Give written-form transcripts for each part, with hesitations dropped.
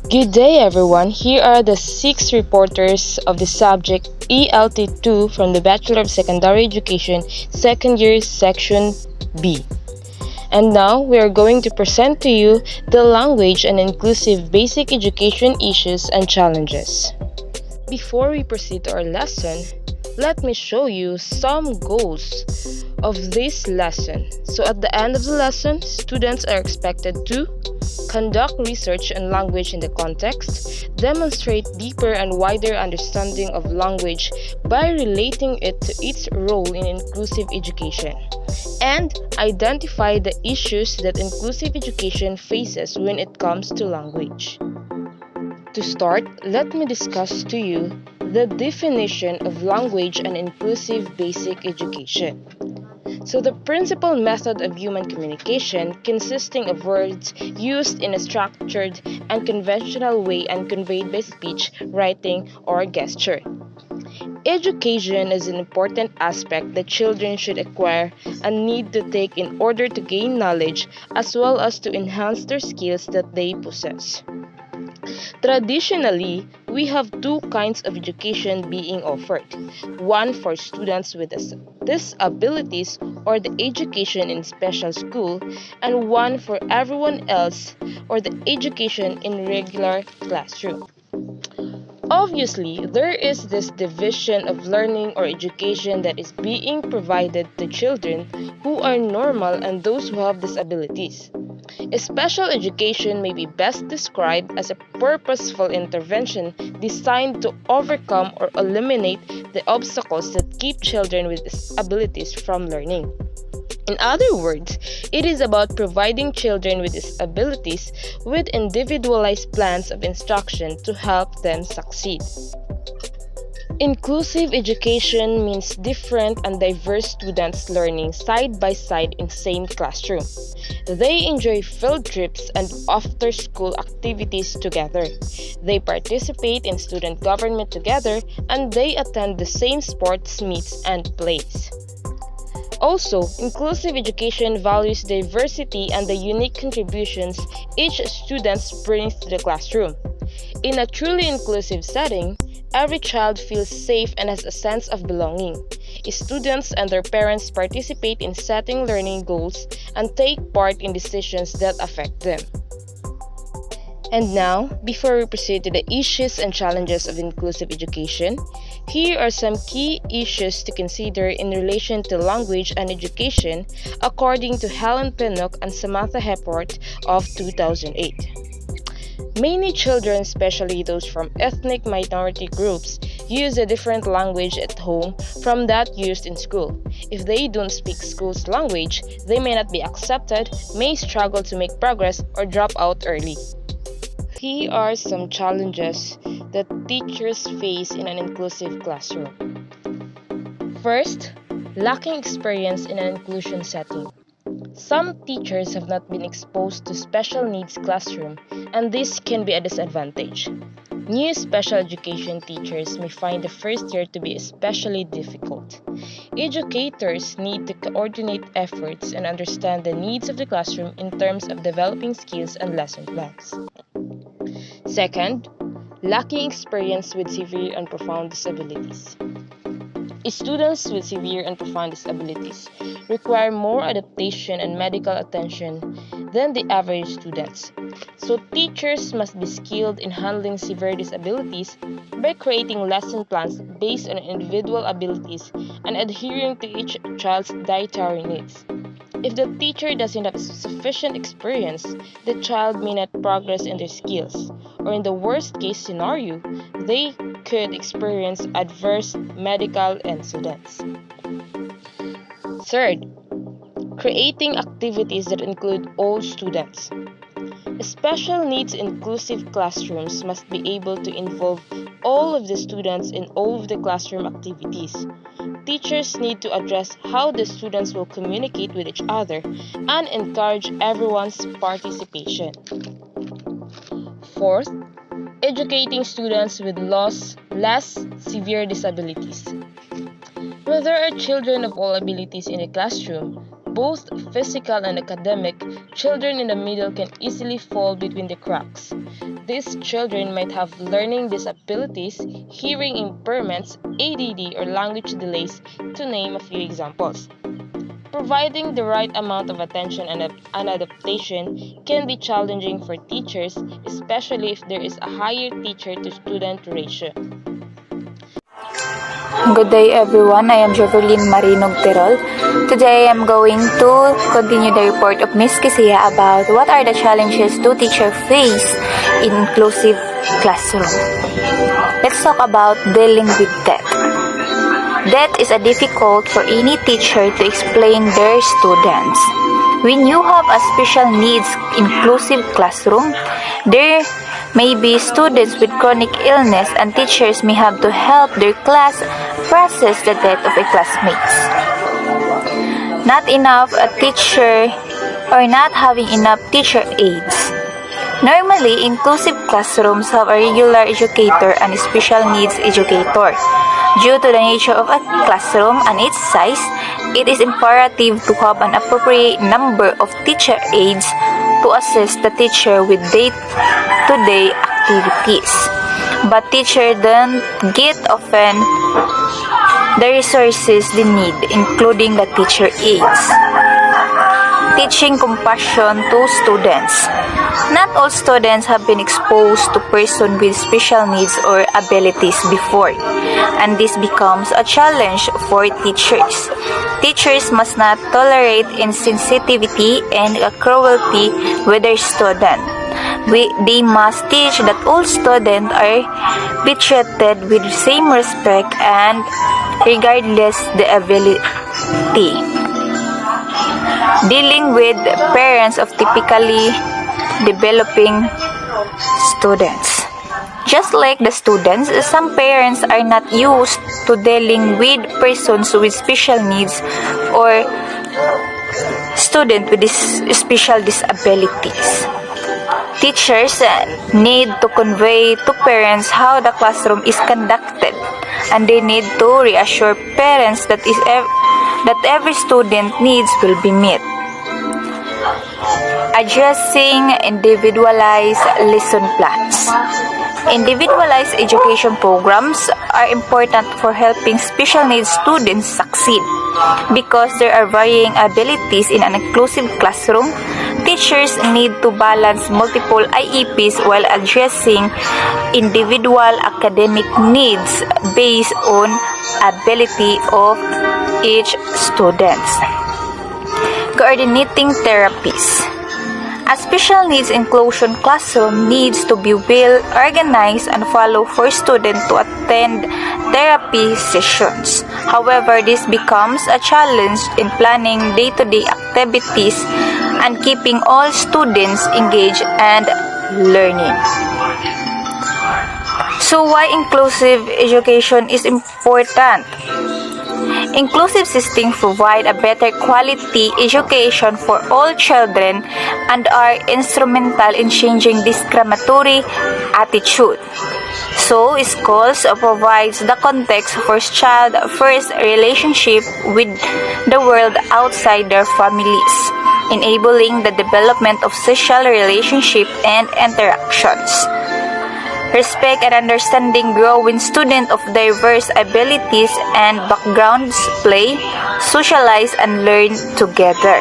Good day, everyone. Here are the six reporters of the subject ELT2 from the Bachelor of Secondary Education, second year, section B. And now we are going to present to you the language and inclusive basic education issues and challenges. Before we proceed to our lesson, let me show you some goals of this lesson. So at the end of the lesson, students are expected to conduct research on language in the context, demonstrate deeper and wider understanding of language by relating it to its role in inclusive education, and identify the issues that inclusive education faces when it comes to language. To start, let me discuss to you the definition of language and inclusive basic education. So, the principal method of human communication consisting of words used in a structured and conventional way and conveyed by speech, writing, or gesture. Education is an important aspect that children should acquire and need to take in order to gain knowledge as well as to enhance their skills that they possess. Traditionally, we have two kinds of education being offered, one for students with disabilities or the education in special school, and one for everyone else or the education in regular classroom. Obviously, there is this division of learning or education that is being provided to children who are normal and those who have disabilities. Special education may be best described as a purposeful intervention designed to overcome or eliminate the obstacles that keep children with disabilities from learning. In other words, it is about providing children with disabilities with individualized plans of instruction to help them succeed. Inclusive education means different and diverse students learning side by side in same classroom. They enjoy field trips and after-school activities together. They participate in student government together and they attend the same sports meets and plays. Also, inclusive education values diversity and the unique contributions each student brings to the classroom. In a truly inclusive setting, every child feels safe and has a sense of belonging. Students and their parents participate in setting learning goals and take part in decisions that affect them. And now, before we proceed to the issues and challenges of inclusive education, here are some key issues to consider in relation to language and education according to Helen Pinnock and Samantha Hepworth of 2008. Many children, especially those from ethnic minority groups, use a different language at home from that used in school. If they don't speak school's language, they may not be accepted, may struggle to make progress, or drop out early. Here are some challenges that teachers face in an inclusive classroom. First, lacking experience in an inclusion setting. Some teachers have not been exposed to special needs classroom, and this can be a disadvantage. New special education teachers may find the first year to be especially difficult. Educators need to coordinate efforts and understand the needs of the classroom in terms of developing skills and lesson plans. Second, lacking experience with severe and profound disabilities. Students with severe and profound disabilities require more adaptation and medical attention than the average students. So teachers must be skilled in handling severe disabilities by creating lesson plans based on individual abilities and adhering to each child's dietary needs. If the teacher doesn't have sufficient experience, the child may not progress in their skills, or in the worst case scenario, they could experience adverse medical incidents. Third, creating activities that include all students. Special needs inclusive classrooms must be able to involve all of the students in all of the classroom activities. Teachers need to address how the students will communicate with each other and encourage everyone's participation. Fourth, educating students with less severe disabilities. When there are children of all abilities in the classroom, both physical and academic, children in the middle can easily fall between the cracks. these children might have learning disabilities, hearing impairments, ADD, or language delays, to name a few examples. Providing the right amount of attention and adaptation can be challenging for teachers, especially if there is a higher teacher-to-student ratio. Good day everyone, I am Joverlyn Marinog Terol. Today I am going to continue the report of Ms. Kisia about what are the challenges do teachers face in inclusive classroom. Let's talk about dealing with death. Death is difficult for any teacher to explain their students. When you have a special needs inclusive classroom, there may be students with chronic illness and teachers may have to help their class process the death of a classmate. Not enough a teacher or not having enough teacher aides. Normally, inclusive classrooms have a regular educator and a special needs educator. Due to the nature of a classroom and its size, it is imperative to have an appropriate number of teacher aides to assist the teacher with day-to-day activities. But teachers don't get often the resources they need, including the teacher aides. Teaching compassion to students. Not all students have been exposed to persons with special needs or abilities before, and this becomes a challenge for teachers. Teachers must not tolerate insensitivity and cruelty with their students. They must teach that all students are be treated with the same respect and regardless the ability. Dealing with parents of typically developing students. Just like the students, some parents are not used to dealing with persons with special needs or students with special disabilities. Teachers need to convey to parents how the classroom is conducted, and they need to reassure parents that every student needs will be met. Addressing individualized lesson plans. Individualized education programs are important for helping special needs students succeed. Because there are varying abilities in an inclusive classroom, teachers need to balance multiple IEPs while addressing individual academic needs based on ability of each student. Coordinating therapies. A special needs inclusion classroom needs to be well organized and follow for students to attend therapy sessions. However, this becomes a challenge in planning day-to-day activities and keeping all students engaged and learning. So why inclusive education is important? Inclusive systems provide a better quality education for all children and are instrumental in changing discriminatory attitude. So, schools provides the context for child-first relationship with the world outside their families, enabling the development of social relationship and interactions. Respect and understanding grow when students of diverse abilities and backgrounds play, socialize, and learn together.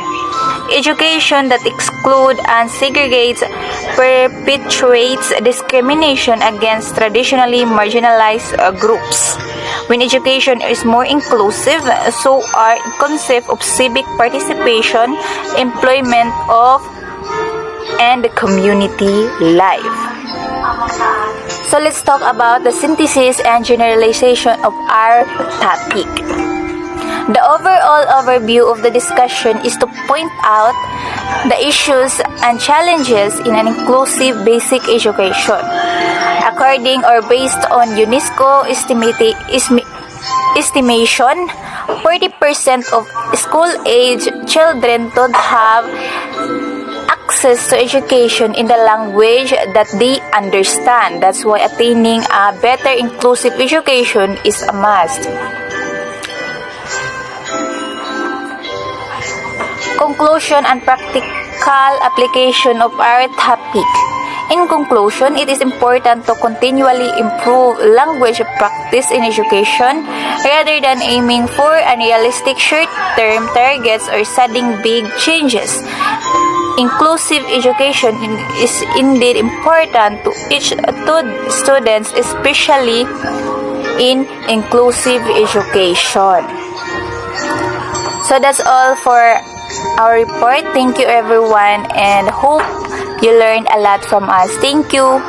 Education that excludes and segregates perpetuates discrimination against traditionally marginalized groups. When education is more inclusive, so are concepts of civic participation, employment and community life. So let's talk about the synthesis and generalization of our topic. The overall overview of the discussion is to point out the issues and challenges in an inclusive basic education. According or based on UNESCO estimation, 40% of school-age children don't have access to education in the language that they understand. That's why attaining a better inclusive education is a must. Conclusion and practical application of our topic. In conclusion, it is important to continually improve language practice in education rather than aiming for unrealistic short-term targets or setting big changes. Inclusive education is indeed important to each students, especially in inclusive education. So that's all for our report. Thank you everyone and hope you learned a lot from us. Thank you.